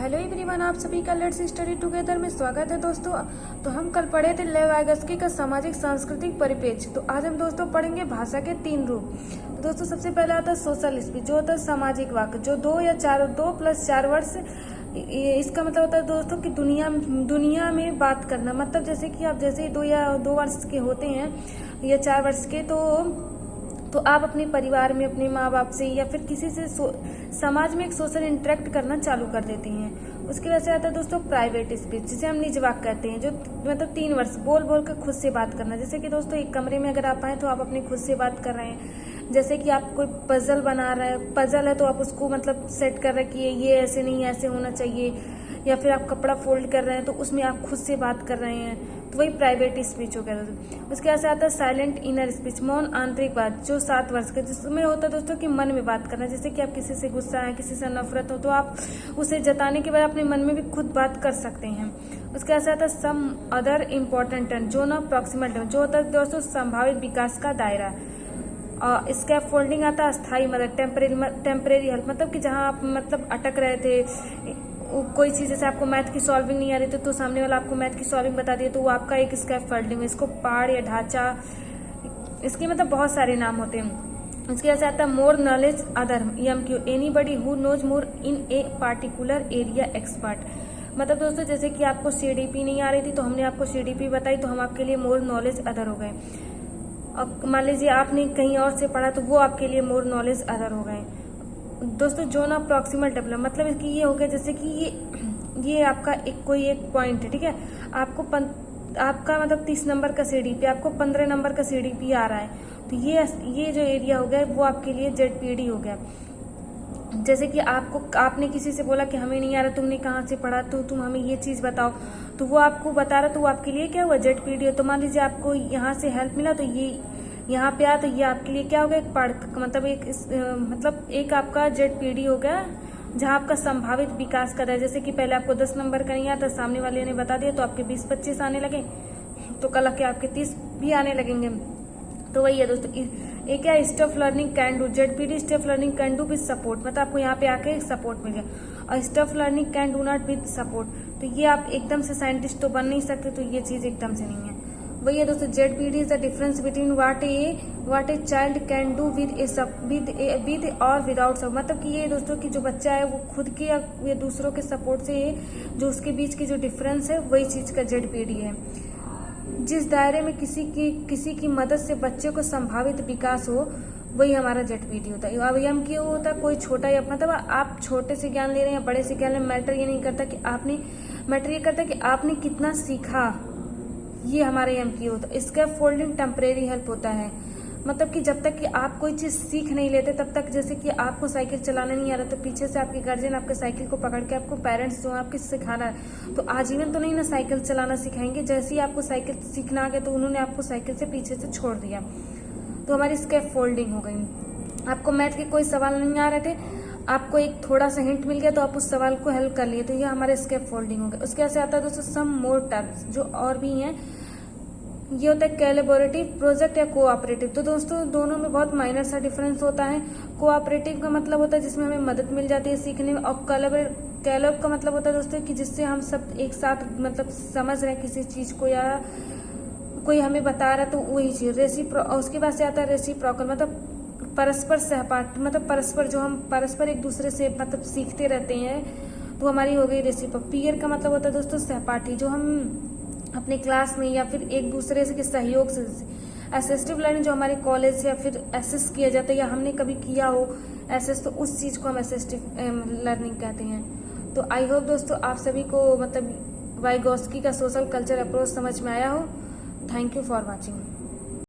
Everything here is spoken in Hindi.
हेलो एवरीवन, आप सभी का लेट्स स्टडी टुगेदर में स्वागत है दोस्तों। तो हम कल पढ़े थे लेव वाइगस्की का सामाजिक सांस्कृतिक परिप्रेक्ष्य। तो आज हम दोस्तों पढ़ेंगे भाषा के 3 रूप। तो दोस्तों सबसे पहले आता है सोशल स्पीच, जो होता है सामाजिक वाक्य, जो 2 या 4 2 + 4 वर्ष। इसका मतलब होता है दोस्तों कि दुनिया में बात करना। मतलब जैसे कि आप जैसे 2 वर्ष के होते हैं या 4 वर्ष के, तो आप अपने परिवार में अपने माँ बाप से या फिर किसी से समाज में एक सोशल इंटरेक्ट करना चालू कर देते हैं। उसके वजह से आता है दोस्तों प्राइवेट स्पीच, जिसे हम निज वाक्य कहते हैं, जो मतलब 3 वर्ष बोल कर खुद से बात करना। जैसे कि दोस्तों एक कमरे में अगर आप आए तो आप अपने खुद से बात कर रहे हैं। जैसे कि आप कोई पजल बना रहे हैं, पजल है तो आप उसको मतलब सेट कर रहे हैं कि ये ऐसे नहीं ऐसे होना चाहिए, या फिर आप कपड़ा फोल्ड कर रहे हैं तो उसमें आप खुद से बात कर रहे हैं, तो वही प्राइवेट स्पीच हो गया दोस्तों। उसके बाद से आता है साइलेंट इनर स्पीच, मौन आंतरिक बात, जो 7 वर्ष का, जिसमें होता है दोस्तों कि मन में बात करना। जैसे कि आप किसी से गुस्सा है, किसी से नफरत हो, तो आप उसे जताने के बाद अपने मन में भी खुद बात कर सकते हैं। उसके बाद से आता है सम अदर इम्पोर्टेंट टर्म, जो ना प्रॉक्सिमल टर्म, जो होता है दोस्तों संभावित विकास का दायरा। स्कैप फोल्डिंग आता है अस्थायी मदद, टेम्परेरी हेल्प, मतलब कि जहाँ आप मतलब अटक रहे थे कोई चीज, जैसे आपको मैथ की सॉल्विंग नहीं आ रही थी तो सामने वाला आपको मैथ की सॉल्विंग बता दिए, तो वो आपका एक स्कैप फोल्डिंग है। इसको पहाड़ या ढांचा, इसके मतलब बहुत सारे नाम होते हैं। इसके वजह से आता है more knowledge other, MQ, anybody who knows more in a particular area expert. मतलब दोस्तों जैसे कि आपको CDP नहीं आ रही थी तो हमने आपको CDP बताई, तो हम आपके लिए मोर नॉलेज अदर हो गए। और मान लीजिए आपने कहीं और से पढ़ा तो वो आपके लिए मोर नॉलेज अदर हो गए दोस्तों। जो ना प्रॉक्सिमल डेवलप, मतलब इसकी ये हो गया जैसे कि ये आपका कोई एक पॉइंट है, ठीक है। आपका मतलब 30 नंबर का CDP, आपको 15 नंबर का CDP आ रहा है, तो ये जो एरिया हो गया वो आपके लिए ZPD हो गया। जैसे कि आपने किसी से बोला कि हमें नहीं आ रहा, तुमने कहाँ से पढ़ा, तो तुम हमें ये चीज बताओ, तो वो आपको बता रहा, तो वो आपके लिए क्या हुआ, ZPD। तो मान लीजिए आपको यहाँ से हेल्प मिला, तो ये यहाँ पे आ, तो ये आपके लिए क्या हो गया, मतलब एक आपका ZPD हो गया, जहाँ आपका संभावित विकास कर रहा है। जैसे कि पहले आपको 10 नंबर का नहीं आता, सामने वाले ने बता दिया, तो आपके 20-25 आने लगे, तो कल के आपके 30 भी आने लगेंगे। तो वही है दोस्तों, एक क्या stuff learning can do, ZPD stuff learning can do with support, मतलब आपको यहाँ पे आके सपोर्ट मिल गया। और stuff learning can do not with support, तो ये आप एकदम से साइंटिस्ट तो बन नहीं सकते, तो ये चीज एकदम से नहीं है। वही है दोस्तों, ZPD is the difference between what a child can do with और विदाउट सपोर्ट। मतलब कि ये दोस्तों कि जो बच्चा है वो खुद के या दूसरों के सपोर्ट से, जो उसके बीच की जो डिफरेंस है वही चीज का ZPD है। जिस दायरे में किसी की मदद से बच्चे को संभावित विकास हो, वही हमारा ZPD होता है। अब MQ होता है कोई छोटा या मतलब आप छोटे से ज्ञान ले रहे हैं या बड़े से ज्ञान ले, मैटर ये नहीं करता कि आपने कितना सीखा, ये हमारा MQ होता है। इसका फोल्डिंग टेम्परेरी हेल्प होता है, मतलब कि जब तक कि आप कोई चीज सीख नहीं लेते तब तक, जैसे कि आपको साइकिल चलाना नहीं आ रहा, तो पीछे से आपके गार्जियन आपके साइकिल को पकड़ के, आपको पेरेंट्स जो आपके सिखाना है, तो आजीवन तो नहीं ना साइकिल चलाना सिखाएंगे। जैसे ही आपको साइकिल सीखना आ गया तो उन्होंने आपको साइकिल से पीछे से छोड़ दिया, तो हमारी स्कैप फोल्डिंग हो गई। आपको मैथ के कोई सवाल नहीं आ रहे थे, आपको एक थोड़ा सा हिंट मिल गया तो आप उस सवाल को हेल्प कर लिए, तो ये हमारे स्कैप फोल्डिंग हो गया। उसके बाद से आता है दोस्तों सम मोर टर्म्स, जो और भी हैं। ये होता है कोलैबोरेटिव प्रोजेक्ट या कोऑपरेटिव। तो दोस्तों दोनों में बहुत माइनर सा डिफरेंस होता है। कोऑपरेटिव का मतलब होता है जिसमें हमें मदद मिल जाती है सीखने में, और कोलैब का मतलब होता है दोस्तों कि जिससे हम सब एक साथ मतलब समझ रहे हैं किसी चीज को, या कोई हमें बता रहा है, तो वही चीज। उसके बाद से आता है रेसिप्रोकल, मतलब परस्पर सहपाठी, मतलब जो हम परस्पर एक दूसरे से मतलब सीखते रहते हैं, तो हमारी हो गई रेसिप्रोकल। पीयर का मतलब होता है दोस्तों सहपाठी, जो हम अपने क्लास में या फिर एक दूसरे से के सहयोग से। असिस्टिव लर्निंग जो हमारे कॉलेज से या फिर असिस्ट किया जाता है, या हमने कभी किया हो असिस्ट, तो उस चीज को हम असिस्टिव लर्निंग कहते हैं। तो आई होप दोस्तों आप सभी को मतलब वाइगोस्की का सोशल कल्चर अप्रोच समझ में आया हो। Thank you for watching.